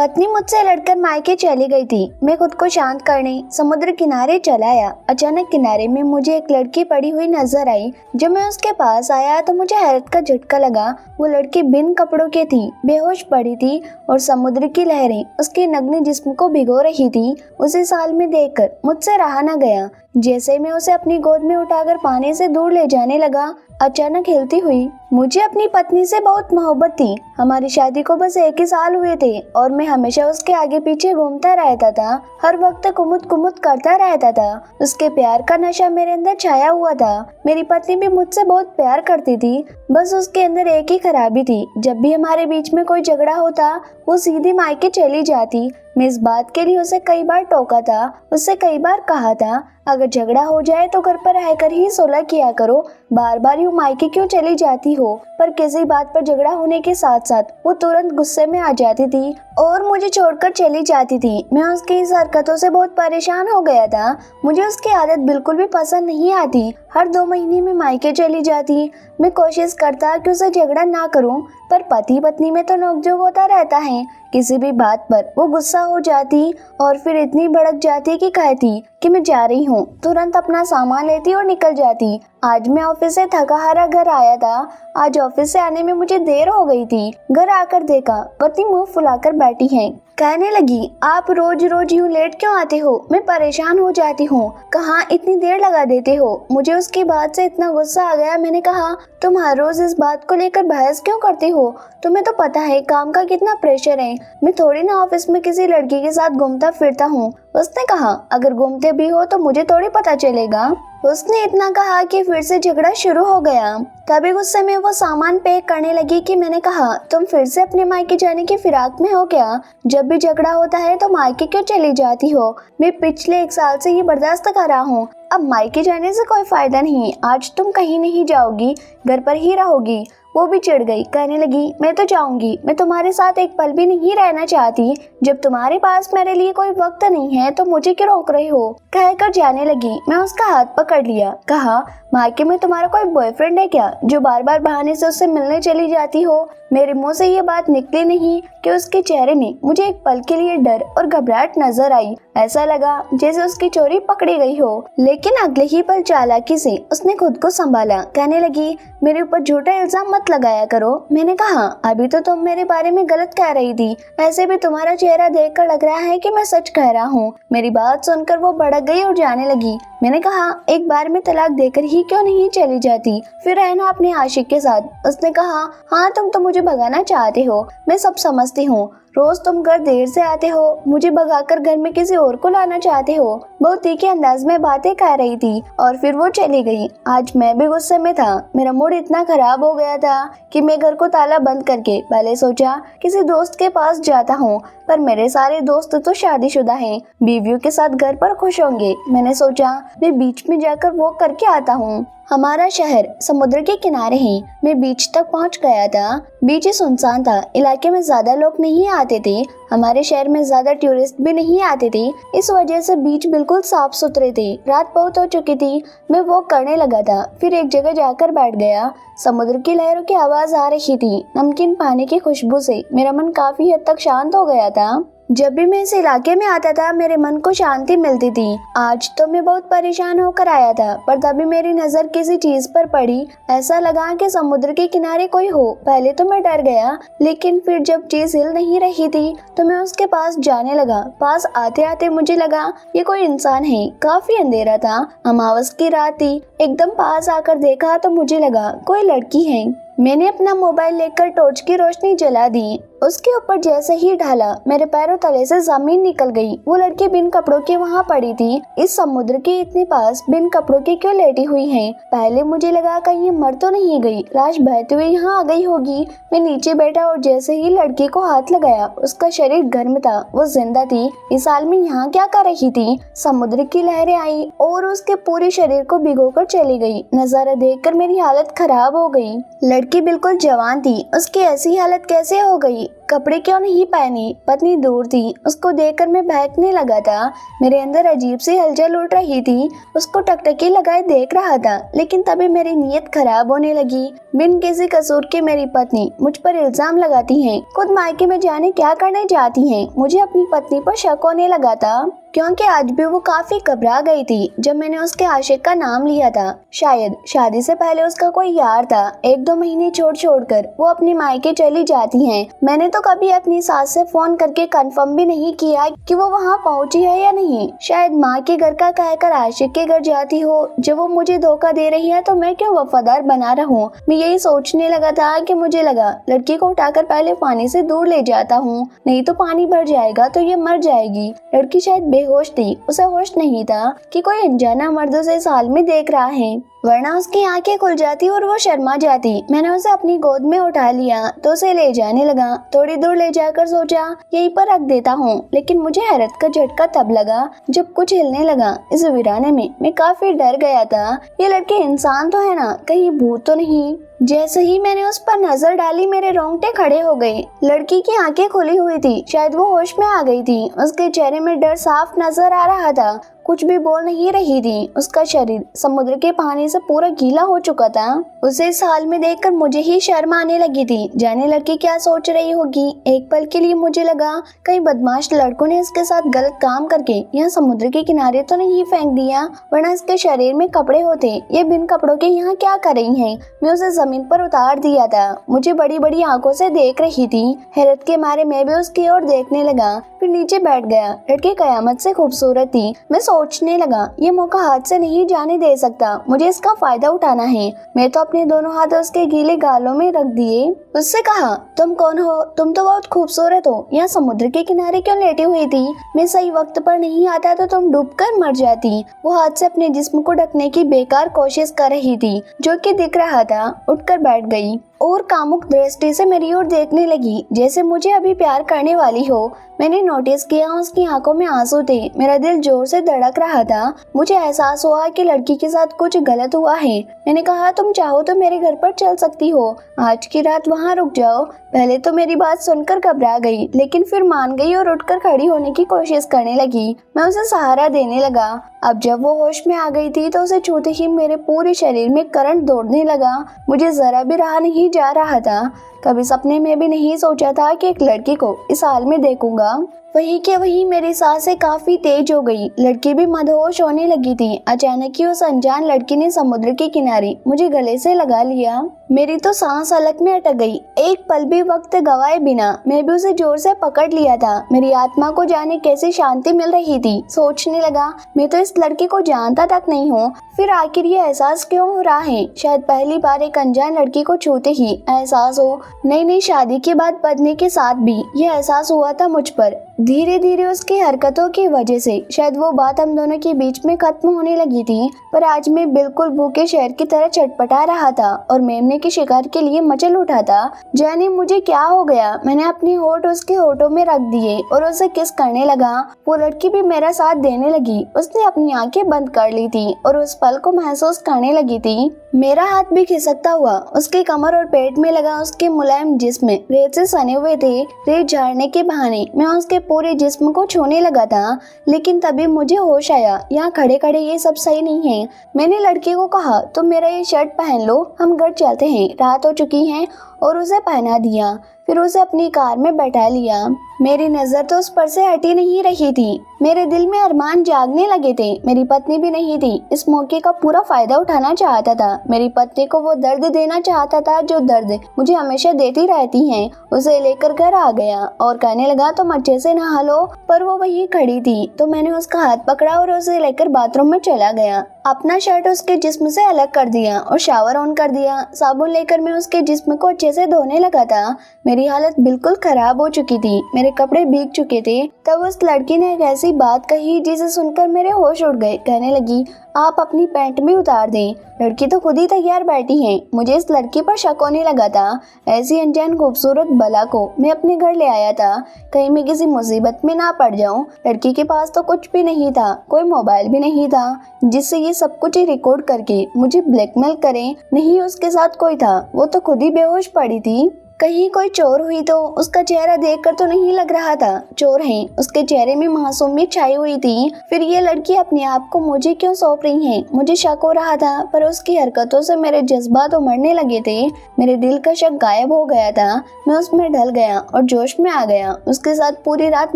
पत्नी मुझसे लड़कर मायके चली गई थी। मैं खुद को शांत करने समुद्र किनारे चला आया। अचानक किनारे में मुझे एक लड़की पड़ी हुई नजर आई। जब मैं उसके पास आया तो मुझे हैरत का झटका लगा। वो लड़की बिन कपड़ों के थी, बेहोश पड़ी थी और समुद्र की लहरें उसके नग्न जिस्म को भिगो रही थी। उसे साल में देखकर मुझसे रहा न गया। जैसे मैं उसे अपनी गोद में उठाकर पानी से दूर ले जाने लगा, अचानक हिलती हुई। मुझे अपनी पत्नी से बहुत मोहब्बत थी। हमारी शादी को बस 1 ही साल हुए थे और मैं हमेशा उसके आगे पीछे घूमता रहता था। हर वक्त कुमुद कुमुद करता रहता था। उसके प्यार का नशा मेरे अंदर छाया हुआ था। मेरी पत्नी भी मुझसे बहुत प्यार करती थी, बस उसके अंदर एक ही खराबी थी। जब भी हमारे बीच में कोई झगड़ा होता, वो सीधी मायके चली जाती। मैं इस बात के लिए उसे कई बार टोका था, उससे कई बार कहा था अगर झगड़ा हो जाए तो घर पर रहकर ही सुलह किया करो, बार बार यूं मायके क्यों चली जाती हो। पर किसी बात पर झगड़ा होने के साथ साथ वो तुरंत गुस्से में आ जाती थी और मुझे छोड़कर चली जाती थी। मैं उसकी इस हरकतों से बहुत परेशान हो गया था। मुझे उसकी आदत बिल्कुल भी पसंद नहीं आती। हर 2 महीने में मायके चली जाती। मैं कोशिश करता कि उसे झगड़ा ना करूं, पर पति पत्नी में तो नोकझोंक होता रहता है। किसी भी बात पर वो गुस्सा हो जाती और फिर इतनी भड़क जाती कि कहती कि मैं जा रही हूँ, तुरंत अपना सामान लेती और निकल जाती। आज मैं ऑफिस से थका हारा घर आया था। आज ऑफिस से आने में मुझे देर हो गई थी। घर आकर देखा पति मुंह फुलाकर बैठी है। कहने लगी, आप रोज रोज यूं लेट क्यों आते हो? मैं परेशान हो जाती हूँ। कहाँ इतनी देर लगा देते हो? मुझे उसकी बात से इतना गुस्सा आ गया। मैंने कहा, तुम हर रोज इस बात को लेकर बहस क्यों करती हो? तुम्हें तो पता है काम का कितना प्रेशर है। मैं थोड़ी ना ऑफिस में किसी लड़की के साथ घूमता फिरता हूँ। उसने कहा, अगर घूमते भी हो तो मुझे थोड़ी पता चलेगा। उसने इतना कहा कि फिर से झगड़ा शुरू हो गया। तभी गुस्से में वो सामान पैक करने लगी कि मैंने कहा, तुम फिर से अपने मायके जाने की फिराक में हो क्या? जब भी झगड़ा होता है तो मायके क्यों चली जाती हो? मैं पिछले 1 साल से ये बर्दाश्त कर रहा हूँ। अब मायके जाने से कोई फायदा नहीं। आज तुम कहीं नहीं जाओगी, घर पर ही रहोगी। वो भी चिढ़ गई, कहने लगी, मैं तो जाऊंगी। मैं तुम्हारे साथ एक पल भी नहीं रहना चाहती। जब तुम्हारे पास मेरे लिए कोई वक्त नहीं है तो मुझे क्यों रोक रही हो? कहकर जाने लगी। मैं उसका हाथ पकड़ लिया, कहा, मायके में तुम्हारा कोई बॉयफ्रेंड है क्या जो बार बार बहाने से उससे मिलने चली जाती हो? मेरे मुंह से ये बात निकली नहीं कि उसके चेहरे में मुझे एक पल के लिए डर और घबराहट नजर आई। ऐसा लगा जैसे उसकी चोरी पकड़ी गई हो। लेकिन अगले ही पल चालाकी से उसने खुद को संभाला। कहने लगी, मेरे ऊपर झूठा इल्जाम मत लगाया करो। मैंने कहा, अभी तो तुम मेरे बारे में गलत कह रही थी। ऐसे भी तुम्हारा चेहरा देखकर लग रहा है कि मैं सच कह रहा हूँ। मेरी बात सुनकर वो भड़क गई और जाने लगी। मैंने कहा, एक बार में तलाक देकर ही क्यों नहीं चली जाती, फिर रहना अपने आशिक के साथ। उसने कहा, हाँ तुम तो मुझे भगाना चाहते हो, मैं सब समझती हूँ। रोज तुम घर देर से आते हो, मुझे भगाकर घर में किसी और को लाना चाहते हो। बहुत तीखे अंदाज में बातें कह रही थी और फिर वो चली गई। आज मैं भी गुस्से में था। मेरा मूड इतना खराब हो गया था कि मैं घर को ताला बंद करके पहले सोचा किसी दोस्त के पास जाता हूँ, पर मेरे सारे दोस्त तो शादीशुदा हैं, बीवियों के साथ घर पर खुश होंगे। मैंने सोचा मैं बीच में जाकर वॉक करके आता हूँ। हमारा शहर समुद्र के किनारे है। मैं बीच तक पहुंच गया था। बीच सुनसान था। इलाके में ज्यादा लोग नहीं आते थे। हमारे शहर में ज्यादा टूरिस्ट भी नहीं आते थे, इस वजह से बीच बिल्कुल साफ सुथरे थे। रात बहुत हो चुकी थी। मैं वॉक करने लगा था, फिर एक जगह जाकर बैठ गया। समुद्र की लहरों की आवाज आ रही थी। नमकीन पानी की खुशबू से मेरा मन काफी हद तक शांत हो गया था। जब भी मैं इस इलाके में आता था मेरे मन को शांति मिलती थी। आज तो मैं बहुत परेशान होकर आया था, पर तभी मेरी नजर किसी चीज पर पड़ी। ऐसा लगा कि समुद्र के किनारे कोई हो। पहले तो मैं डर गया, लेकिन फिर जब चीज हिल नहीं रही थी तो मैं उसके पास जाने लगा। पास आते आते मुझे लगा ये कोई इंसान है। काफी अंधेरा था, अमावस की रात थी। एकदम पास आकर देखा तो मुझे लगा कोई लड़की है। मैंने अपना मोबाइल लेकर टॉर्च की रोशनी जला दी। उसके ऊपर जैसे ही ढाला मेरे पैरों तले से जमीन निकल गई। वो लड़की बिन कपड़ों के वहाँ पड़ी थी। इस समुद्र के इतने पास बिन कपड़ों के क्यों लेटी हुई है? पहले मुझे लगा कहीं मर तो नहीं गई, लाश बहते हुए यहाँ आ गई होगी। मैं नीचे बैठा और जैसे ही लड़की को हाथ लगाया उसका शरीर गर्म था, वो जिंदा थी। इस हाल में यहाँ क्या कर रही थी? समुद्र की लहरें आई और उसके पूरे शरीर को भिगोकर चली गई। नजारा देखकर मेरी हालत खराब हो गई। लड़की बिल्कुल जवान थी, उसकी ऐसी हालत कैसे हो गई? कपड़े क्यों नहीं पहने? पत्नी दूर थी, उसको देखकर मैं बहकने लगा था। मेरे अंदर अजीब सी हलचल उठ रही थी। उसको टकटकी लगाए देख रहा था, लेकिन तभी मेरी नीयत खराब होने लगी। बिन किसी कसूर के मेरी पत्नी मुझ पर इल्जाम लगाती है। खुद मायके में जाने क्या करने जाती है। मुझे अपनी पत्नी पर शक होने लगा था, क्योंकि आज भी वो काफी घबरा गई थी जब मैंने उसके आशिक का नाम लिया था। शायद शादी से पहले उसका कोई यार था। 1-2 महीने छोड़ कर वो अपनी मायके चली जाती हैं। मैंने तो कभी अपनी सास से फोन करके कंफर्म भी नहीं किया कि वो वहाँ पहुँची है या नहीं। शायद माँ के घर का कहकर आशिक के घर जाती हो। जब वो मुझे धोखा दे रही है तो मैं क्यों वफादार बना रहूं। मैं यही सोचने लगा था कि मुझे लगा लड़की को उठाकर पहले पानी से दूर ले जाता हूँ, नहीं तो पानी भर जाएगा तो ये मर जाएगी। लड़की शायद बेहोश थी। उसे होश नहीं था कि कोई अनजाना मर्द उसे इस हाल में देख रहा है, वरना उसकी आंखें खुल जाती और वो शर्मा जाती। मैंने उसे अपनी गोद में उठा लिया तो उसे ले जाने लगा। थोड़ी दूर ले जाकर सोचा यहीं पर रख देता हूँ, लेकिन मुझे हैरत का झटका तब लगा जब कुछ हिलने लगा। इस वीराने में मैं काफी डर गया था। ये लड़के इंसान तो है ना, कहीं भूत तो नहीं। जैसे ही मैंने उस पर नजर डाली मेरे रोंगटे खड़े हो गए। लड़की की आंखें खुली हुई थी, शायद वो होश में आ गई थी। उसके चेहरे में डर साफ नजर आ रहा था, कुछ भी बोल नहीं रही थी। उसका शरीर समुद्र के पानी से पूरा गीला हो चुका था। उसे इस हाल में देखकर मुझे ही शर्म आने लगी थी। जाने लड़की क्या सोच रही होगी। एक पल के लिए मुझे लगा कहीं बदमाश लड़कों ने इसके साथ गलत काम करके यहाँ समुद्र के किनारे तो नहीं फेंक दिया, वरना इसके शरीर में कपड़े होते। ये बिन कपड़ों के यहाँ क्या कर रही है। मैं उसे जमीन पर उतार दिया था। मुझे बड़ी बड़ी आंखों से देख रही थी। हैरत के मारे मैं भी उसकी ओर देखने लगा, फिर नीचे बैठ गया। लड़की कयामत से खूबसूरत थी। मैं सोचने लगा ये मौका हाथ से नहीं जाने दे सकता, मुझे इसका फायदा उठाना है। मैं तो अपने दोनों हाथ उसके गीले गालों में रख दिए। उससे कहा तुम कौन हो? तुम तो बहुत खूबसूरत हो, यहाँ समुद्र के किनारे क्यों लेटी हुई थी? मैं सही वक्त पर नहीं आता तो तुम डूबकर मर जाती। वो हाथ से अपने जिस्म को ढकने की बेकार कोशिश कर रही थी, जो कि दिख रहा था। उठकर बैठ गई और कामुक दृष्टि से मेरी ओर देखने लगी, जैसे मुझे अभी प्यार करने वाली हो। मैंने नोटिस किया उसकी आंखों में आंसू थे। मेरा दिल जोर से धड़क रहा था। मुझे एहसास हुआ कि लड़की के साथ कुछ गलत हुआ है। मैंने कहा तुम चाहो तो मेरे घर पर चल सकती हो, आज की रात वहाँ रुक जाओ। पहले तो मेरी बात सुनकर घबरा गई, लेकिन फिर मान गई और उठकर खड़ी होने की कोशिश करने लगी। मैं उसे सहारा देने लगा। अब जब वो होश में आ गई थी तो उसे छूते ही मेरे पूरे शरीर में करंट दौड़ने लगा। मुझे जरा भी रहा नहीं जा रहा था। कभी सपने में भी नहीं सोचा था कि एक लड़की को इस हाल में देखूंगा। वही के वही मेरी सांसें काफी तेज हो गई। लड़की भी मदहोश होने लगी थी। अचानक ही उस अनजान लड़की ने समुद्र के किनारे मुझे गले से लगा लिया। मेरी तो सांस अलग में अटक गई। एक पल भी वक्त गवाए बिना मैं भी उसे जोर से पकड़ लिया था। मेरी आत्मा को जाने कैसी शांति मिल रही थी। सोचने लगा मैं तो इस लड़की को जानता तक नहीं हूँ, फिर आखिर ये एहसास क्यों हो रहा है? शायद पहली बार एक अनजान लड़की को छूते ही एहसास हो। नई शादी के बाद पत्नी के साथ भी ये एहसास हुआ था मुझ पर। धीरे धीरे उसकी हरकतों की वजह से शायद वो बात हम दोनों के बीच में खत्म होने लगी थी, पर आज मैं बिल्कुल भूखे शेर की तरह चटपटा रहा था और मेमने के शिकार के लिए मचल उठा था। जाने मुझे क्या हो गया। मैंने अपने होठ उसके होठों में रख दिए और उसे किस करने लगा। वो लड़की भी मेरा साथ देने लगी। उसने अपनी आंखें बंद कर ली थी और उस पल को महसूस करने लगी थी। मेरा हाथ भी खिसकता हुआ उसके कमर और पेट में लगा। उसके मुलायम जिस्म रेत से सने हुए थे। रेत झाड़ने के बहाने मैं उसके पूरे जिस्म को छूने लगा था, लेकिन तभी मुझे होश आया यहाँ खड़े खड़े ये सब सही नहीं है। मैंने लड़की को कहा तुम मेरा ये शर्ट पहन लो, हम घर चलते हैं, रात हो चुकी है, और उसे पहना दिया। फिर उसे अपनी कार में बैठा लिया। मेरी नजर तो उस पर से हटी नहीं रही थी। मेरे दिल में अरमान जागने लगे थे। मेरी पत्नी भी नहीं थी। इस मौके का पूरा फायदा उठाना चाहता था। मेरी पत्नी को वो दर्द देना चाहता था जो दर्द मुझे हमेशा देती रहती हैं। उसे लेकर घर आ गया और कहने लगा तुम अच्छे से नहा लो, पर वो वहीं खड़ी थी तो मैंने उसका हाथ पकड़ा और उसे लेकर बाथरूम में चला गया। अपना शर्ट उसके जिस्म से अलग कर दिया और शावर ऑन कर दिया। साबुन लेकर मैं उसके जिस्म को अच्छे से धोने लगा था। मेरी हालत बिल्कुल खराब हो चुकी थी। मेरे कपड़े भीग चुके थे। तब उस लड़की ने एक ऐसी बात कही जिसे सुनकर मेरे होश उड़ गए। कहने लगी आप अपनी पैंट भी उतार दें। लड़की तो खुद ही तैयार बैठी है। मुझे इस लड़की पर शक होने लगा था। ऐसी अनजान खूबसूरत बला को मैं अपने घर ले आया था, कहीं मैं किसी मुसीबत में ना पड़ जाऊं। लड़की के पास तो कुछ भी नहीं था, कोई मोबाइल भी नहीं था जिससे ये सब कुछ रिकॉर्ड करके मुझे ब्लैकमेल करें। नहीं, उसके साथ कोई था, वो तो खुद ही बेहोश पड़ी थी। कहीं कोई चोर हुई तो उसका चेहरा देखकर तो नहीं लग रहा था चोर है। उसके चेहरे में मासूमियत छाई हुई थी। फिर ये लड़की अपने आप को मुझे क्यों सौंप रही है? मुझे शक हो रहा था, पर उसकी हरकतों से मेरे जज्बात उमड़ने लगे थे। मेरे दिल का शक गायब हो गया था। मैं उसमें ढल गया और जोश में आ गया। उसके साथ पूरी रात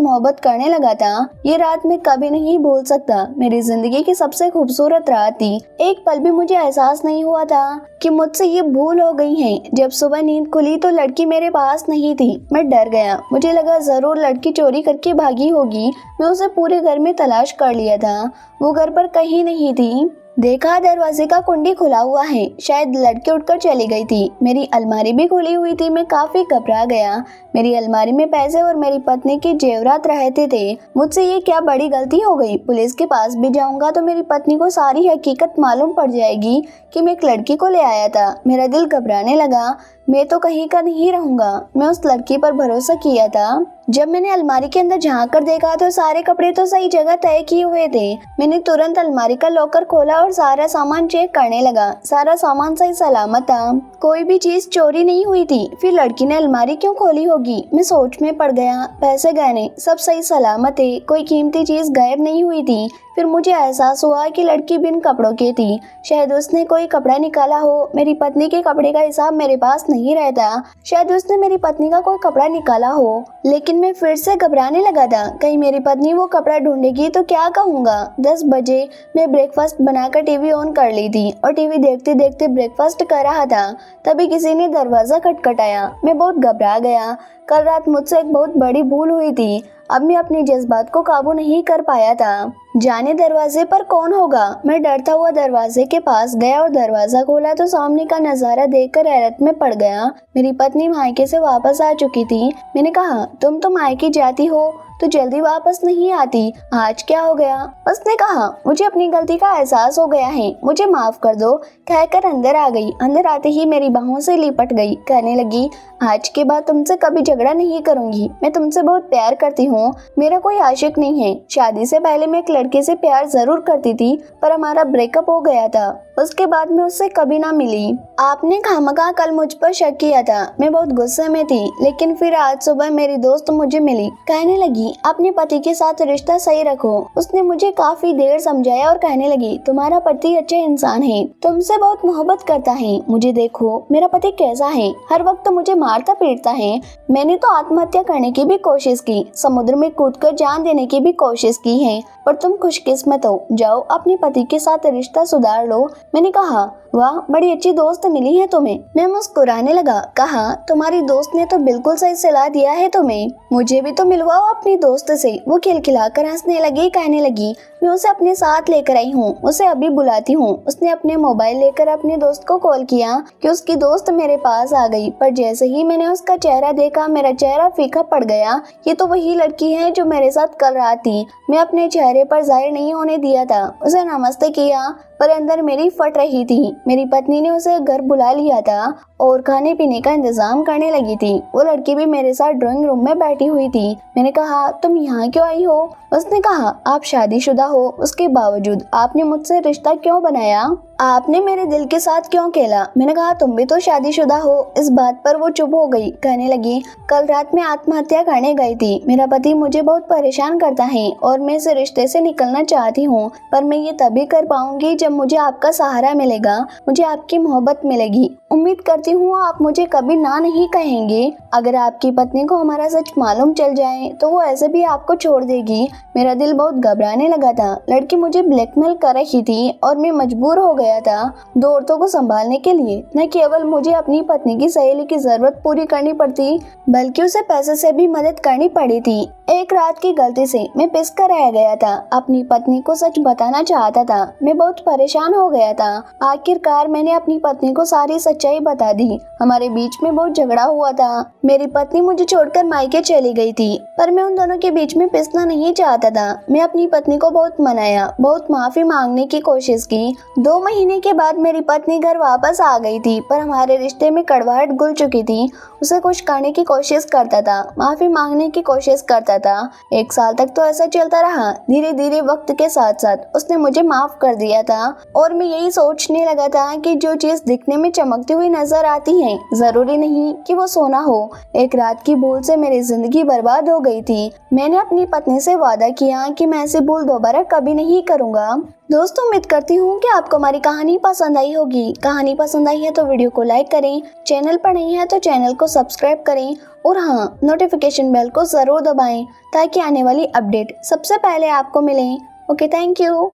मोहब्बत करने लगा था। ये रात मैं कभी नहीं भूल सकता। मेरी जिंदगी की सबसे खूबसूरत रात थी। एक पल भी मुझे एहसास नहीं हुआ था कि मुझसे ये भूल हो गई है। जब सुबह नींद खुली तो लड़की मेरे पास नहीं थी। मैं डर गया। मुझे लगा जरूर लड़की चोरी करके भागी होगी। मैं उसे पूरे घर में तलाश कर लिया था, वो घर पर कहीं नहीं थी। देखा दरवाजे का कुंडी खुला हुआ है, शायद लड़की उठकर चली गई थी। मेरी अलमारी भी खुली हुई थी। मैं काफी घबरा गया। मेरी अलमारी में पैसे और मेरी पत्नी के जेवरात रहते थे। मुझसे ये क्या बड़ी गलती हो गई? पुलिस के पास भी जाऊंगा तो मेरी पत्नी को सारी हकीकत मालूम पड़ जाएगी कि मैं एक लड़की को ले आया था। मेरा दिल घबराने लगा। मैं तो कहीं का नहीं रहूंगा। मैं उस लड़की पर भरोसा किया था। जब मैंने अलमारी के अंदर झांक कर देखा तो सारे कपड़े तो सही जगह तय किए हुए थे। मैंने तुरंत अलमारी का लॉकर खोला और सारा सामान चेक करने लगा। सारा सामान सही सलामत था, कोई भी चीज चोरी नहीं हुई थी। फिर लड़की ने अलमारी क्यों खोली होगी? मैं सोच में पड़ गया। पैसे गहने सब सही सलामत थे, कोई कीमती चीज गायब नहीं हुई थी। फिर मुझे एहसास हुआ कि लड़की बिन कपड़ों की थी। शायद उसने कोई कपड़ा निकाला हो। मेरी पत्नी के कपड़े का हिसाब मेरे पास नहीं रहता। शायद उसने मेरी पत्नी का कोई कपड़ा निकाला हो। लेकिन मैं फिर से घबराने लगा था। कहीं मेरी पत्नी वो कपड़ा ढूंढेगी तो क्या कहूँगा? 10 बजे मैं ब्रेकफास्ट बनाकर टीवी ऑन कर ली थी और टीवी देखते देखते ब्रेकफास्ट कर रहा था। तभी किसी ने दरवाजा खटखटाया। मैं बहुत घबरा गया। कल रात मुझसे एक बहुत बड़ी भूल हुई थी। अब मैं अपने जज्बात को काबू नहीं कर पाया था। जाने दरवाजे पर कौन होगा? मैं डरता हुआ दरवाजे के पास गया और दरवाजा खोला तो सामने का नजारा देखकर हैरत में पड़ गया। मेरी पत्नी मायके से वापस आ चुकी थी। मैंने कहा, तुम तो मायके जाती हो तो जल्दी वापस नहीं आती, आज क्या हो गया? उसने कहा, मुझे अपनी गलती का एहसास हो गया है, मुझे माफ कर दो, कहकर अंदर आ गई। अंदर आते ही मेरी बाहों से लिपट गई। कहने लगी, आज के बाद तुमसे कभी झगड़ा नहीं करूंगी। मैं तुमसे बहुत प्यार करती हूँ। मेरा कोई आशिक नहीं है। शादी से पहले मैं एक लड़के से प्यार जरूर करती थी, पर हमारा ब्रेकअप हो गया था। उसके बाद मैं उससे कभी ना मिली। आपने खामखा कल मुझ पर शक किया था। मैं बहुत गुस्से में थी, लेकिन फिर आज सुबह मेरी दोस्त मुझे मिली। कहने लगी, अपने पति के साथ रिश्ता सही रखो। उसने मुझे काफी देर समझाया और कहने लगी, तुम्हारा पति अच्छा इंसान है, तुमसे बहुत मोहब्बत करता है। मुझे देखो, मेरा पति कैसा है, हर वक्त मुझे मारता पीटता है। मैंने तो आत्महत्या करने की भी कोशिश की, समुद्र में कूदकर जान देने की भी कोशिश की है, पर तुम खुशकिस्मत हो। जाओ अपने पति के साथ रिश्ता सुधार लो। मैंने कहा, वाह, बड़ी अच्छी दोस्त मिली है तुम्हें। मैं मुस्कुराने लगा। कहा, तुम्हारी दोस्त ने तो बिल्कुल सही सलाह दिया है तुम्हें। मुझे भी तो मिलवाओ अपनी दोस्त से। वो खिलखिलाकर हंसने लगी। कहने लगी, मैं उसे अपने साथ लेकर आई हूँ, उसे अभी बुलाती हूँ। उसने अपने मोबाइल लेकर अपने दोस्त को कॉल किया कि उसकी दोस्त मेरे पास आ गई, पर जैसे ही मैंने उसका चेहरा देखा, मेरा चेहरा फीका पड़ गया। ये तो वही लड़की है जो मेरे साथ कल रात थी। मैं अपने चेहरे पर जाहिर नहीं होने दिया था। उसे नमस्ते किया, पर अंदर मेरी फट रही थी। मेरी पत्नी ने उसे घर बुला लिया था और खाने पीने का इंतजाम करने लगी थी। वो लड़की भी मेरे साथ ड्राइंग रूम में बैठी हुई थी। मैंने कहा, तुम यहाँ क्यों आई हो? उसने कहा, आप शादीशुदा हो, उसके बावजूद आपने मुझसे रिश्ता क्यों बनाया? आपने मेरे दिल के साथ क्यों खेला? मैंने कहा, तुम भी तो शादीशुदा हो। इस बात पर वो चुप हो गई। कहने लगी, कल रात मैं आत्महत्या करने गई थी। मेरा पति मुझे बहुत परेशान करता है और मैं इस रिश्ते से निकलना चाहती हूँ, पर मैं ये तभी कर पाऊंगी जब मुझे आपका सहारा मिलेगा, मुझे आपकी मोहब्बत मिलेगी। उम्मीद करती हूँ आप मुझे कभी ना नहीं कहेंगे। अगर आपकी पत्नी को हमारा सच मालूम चल जाए तो वो ऐसे भी आपको छोड़ देगी। मेरा दिल बहुत घबराने लगा था। लड़की मुझे ब्लैकमेल कर रही थी और मैं मजबूर हो गया था दो औरतों को संभालने के लिए। न केवल मुझे अपनी पत्नी की सहेली की जरूरत पूरी करनी पड़ती, बल्कि उसे पैसे से भी मदद करनी पड़ी थी। एक रात की गलती से मैं पिस कर रह गया था। अपनी पत्नी को सच बताना चाहता था। मैं बहुत परेशान हो गया था। आखिरकार मैंने अपनी पत्नी को सारी सच्चाई बता दी। हमारे बीच में बहुत झगड़ा हुआ था। मेरी पत्नी मुझे छोड़कर मायके चली गई थी, पर मैं उन दोनों के बीच में पिसना नहीं चाहता था। मैं अपनी पत्नी को बहुत मनाया, बहुत माफी मांगने की कोशिश की। 2 महीने के बाद मेरी पत्नी घर वापस आ गई थी, पर हमारे रिश्ते में कड़वाहट घुल चुकी थी। उसे खुश करने की कोशिश करता था, माफी मांगने की कोशिश करता था। 1 साल तक तो ऐसा चलता रहा। धीरे धीरे वक्त के साथ साथ उसने मुझे माफ कर दिया था और मैं यही सोचने लगा था कि जो चीज दिखने में चमकती रोती हुई नजर आती हैं। जरूरी नहीं कि वो सोना हो। एक रात की भूल से मेरी जिंदगी बर्बाद हो गई थी। मैंने अपनी पत्नी से वादा किया कि मैं ऐसी भूल दोबारा कभी नहीं करूँगा। दोस्तों, उम्मीद करती हूँ कि आपको हमारी कहानी पसंद आई होगी। कहानी पसंद आई है तो वीडियो को लाइक करें, चैनल पर नहीं है तो चैनल को सब्सक्राइब करें और हाँ, नोटिफिकेशन बेल को ज़रूर दबाएं ताकि आने वाली अपडेट सबसे पहले आपको मिले। Okay, thank you.